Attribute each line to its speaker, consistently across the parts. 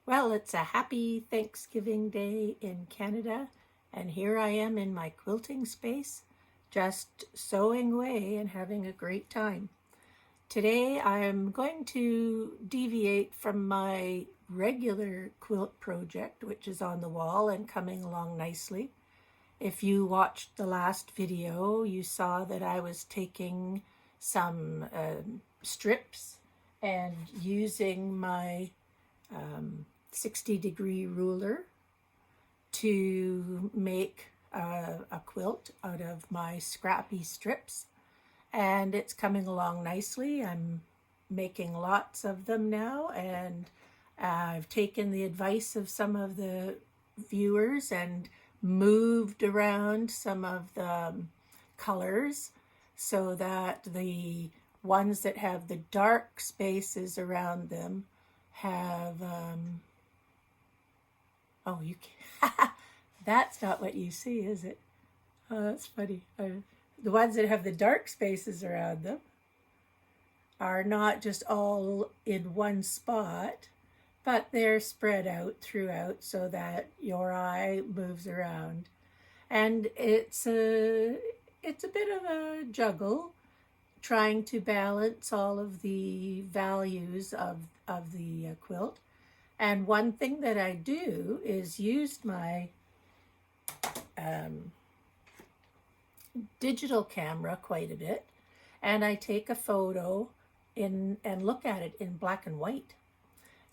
Speaker 1: Well, it's a happy Thanksgiving Day in Canada, and here I am in my quilting space, just sewing away and having a great time. Today I'm going to deviate from my regular quilt project, which is on the wall and coming along nicely. If you watched the last video, you saw that I was taking some strips and using my 60-degree ruler to make a quilt out of my scrappy strips, and it's coming along nicely. I'm making lots of them now, and I've taken the advice of some of the viewers and moved around some of the colors so that the ones that have the dark spaces around them have oh, you can that's not what you see, is it? Oh, that's funny. The ones that have the dark spaces around them are not just all in one spot, but they're spread out throughout so that your eye moves around. And it's a bit of a juggle trying to balance all of the values of the quilt. And one thing that I do is use my digital camera quite a bit, and I take a photo and look at it in black and white.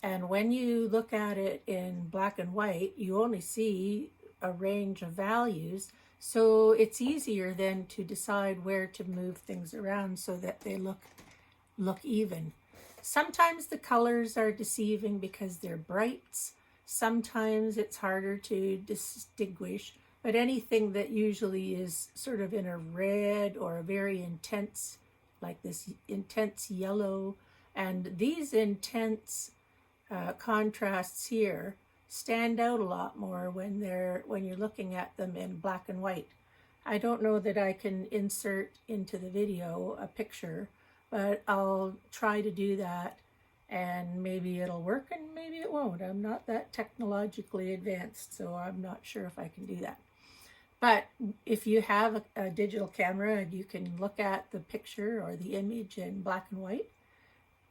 Speaker 1: And when you look at it in black and white, you only see a range of values, so it's easier then to decide where to move things around so that they look even. Sometimes the colors are deceiving because they're brights. Sometimes it's harder to distinguish, but anything that usually is sort of in a red or a very intense, like this intense yellow, and these intense contrasts here stand out a lot more when you're looking at them in black and white. I don't know that I can insert into the video a picture, but I'll try to do that, and maybe it'll work and maybe it won't. I'm not that technologically advanced, so I'm not sure if I can do that. But if you have a digital camera and you can look at the picture or the image in black and white,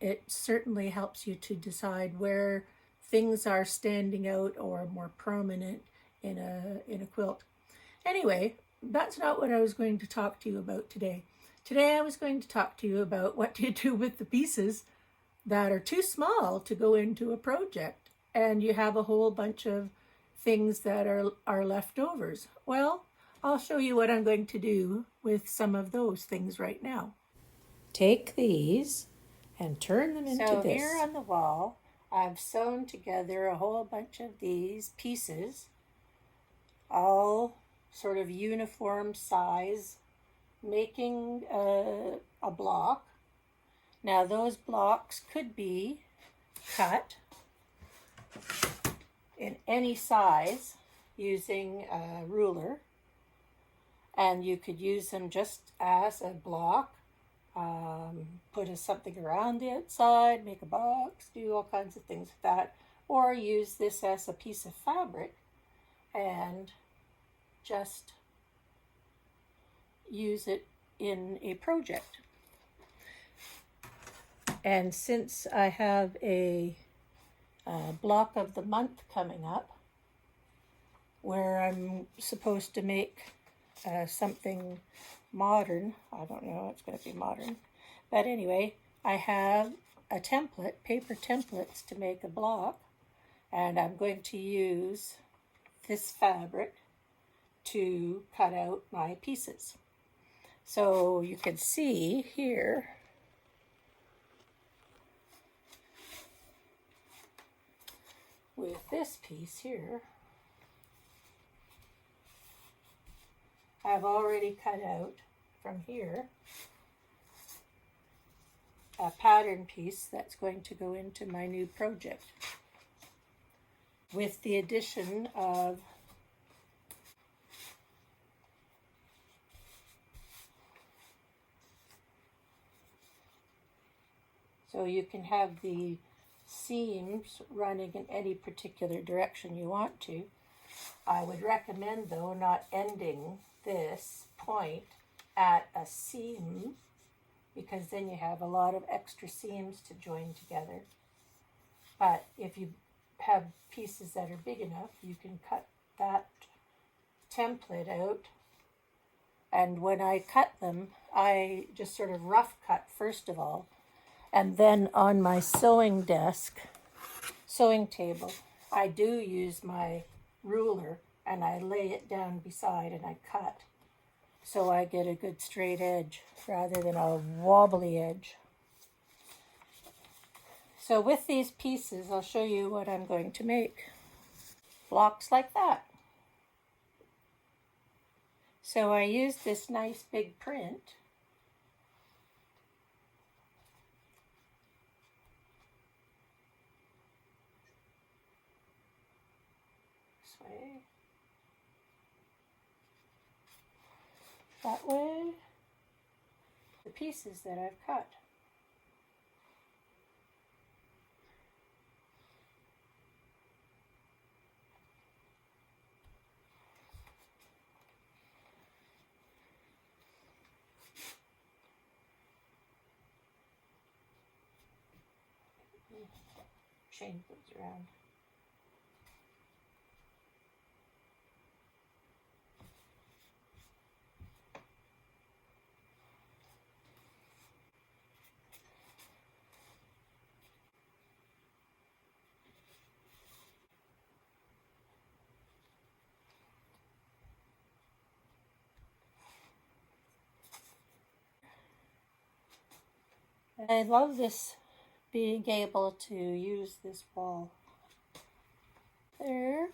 Speaker 1: it certainly helps you to decide where things are standing out or more prominent in a quilt. Anyway, that's not what I was going to talk to you about today. Today I was going to talk to you about what do you do with the pieces that are too small to go into a project, and you have a whole bunch of things that are leftovers. Well, I'll show you what I'm going to do with some of those things right now. Take these and turn them into this. So here on the wall, I've sewn together a whole bunch of these pieces, all sort of uniform size, making a block. Now those blocks could be cut in any size using a ruler, and you could use them just as a block. Put something around the outside, make a box, do all kinds of things with that, or use this as a piece of fabric and just use it in a project. And since I have a block of the month coming up where I'm supposed to make something modern, I don't know, it's going to be modern, but anyway, I have a template, paper templates to make a block, and I'm going to use this fabric to cut out my pieces. So you can see here with this piece here, I've already cut out from here a pattern piece that's going to go into my new project with the addition of so you can have the seams running in any particular direction you want to. I would recommend, though, not ending this point at a seam, because then you have a lot of extra seams to join together. But if you have pieces that are big enough, you can cut that template out. And when I cut them, I just sort of rough cut first of all, and then on my sewing table, I do use my ruler and I lay it down beside and I cut, so I get a good straight edge rather than a wobbly edge. So with these pieces, I'll show you what I'm going to make. Blocks like that. So I used this nice big print. This way. That way. The pieces that I've cut. Change those around. I love this, being able to use this wall. There.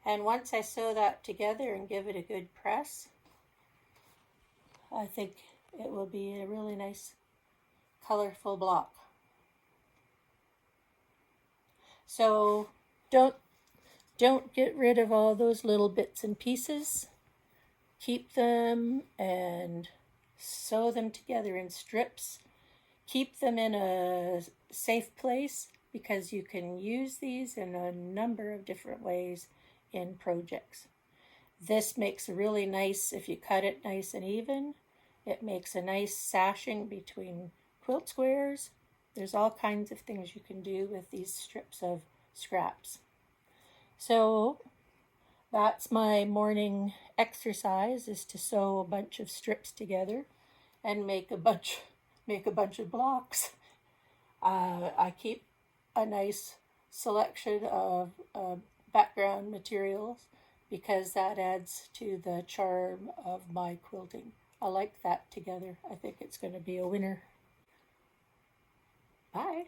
Speaker 1: And once I sew that together and give it a good press, I think it will be a really nice colorful block. So don't get rid of all those little bits and pieces. Keep them and sew them together in strips. Keep them in a safe place, because you can use these in a number of different ways in projects. This makes a really nice, if you cut it nice and even, it makes a nice sashing between quilt squares. There's all kinds of things you can do with these strips of scraps. So that's my morning exercise, is to sew a bunch of strips together and make a bunch of blocks. I keep a nice selection of background materials because that adds to the charm of my quilting. I like that together. I think it's going to be a winner. Bye.